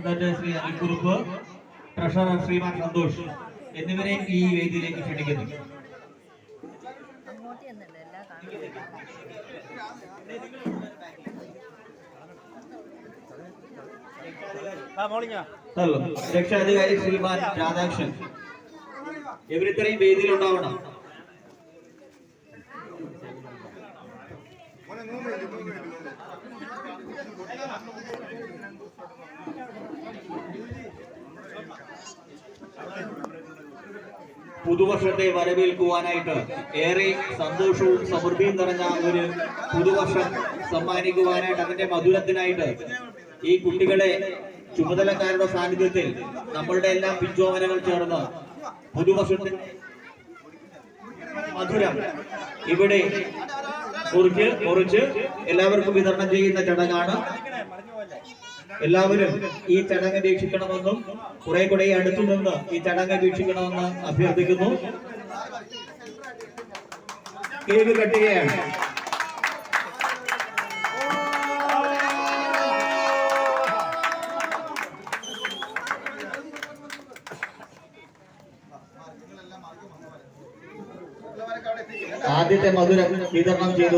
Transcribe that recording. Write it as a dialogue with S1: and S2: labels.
S1: President Shri അനിൽകുറുപ്പ്, treasurer ശ്രീമാൻ സന്തോഷ് എന്നിവരെയും ഈ വേദിയിലേക്ക് ക്ഷണിക്കുന്നു. രക്ഷാധികാരി ശ്രീമാൻ രാധാകൃഷ്ണൻ ഇവരിത്രയും വേദിയിൽ ഉണ്ടാവണം. പുതുവർഷത്തെ വരവേൽക്കുവാനായിട്ട് ഏറെ സന്തോഷവും സമൃദ്ധിയും നിറഞ്ഞ ഒരു പുതുവർഷം സമ്മാനിക്കുവാനായിട്ട് അതിന്റെ മധുരത്തിനായിട്ട് ഈ കുട്ടികളെ ചുമതലക്കാരുടെ സാന്നിധ്യത്തിൽ നമ്മളുടെ എല്ലാം പിഞ്ചോമനകൾ ചേർന്ന് പുതുവർഷത്തിന്റെ മധുരം ഇവിടെ മുറിച്ച് എല്ലാവർക്കും വിതരണം ചെയ്യുന്ന ചടങ്ങാണ്. എല്ലാവരും ഈ ചടങ്ങ് വീക്ഷിക്കണമെന്നും കുറെ കൂടെ അടുത്തു നിന്ന് ഈ ചടങ്ങ് വീക്ഷിക്കണമെന്ന് അഭ്യർത്ഥിക്കുന്നു. കേക്ക് കട്ടുകയാണ്. ആദ്യത്തെ മധുരം വിതരണം ചെയ്തു.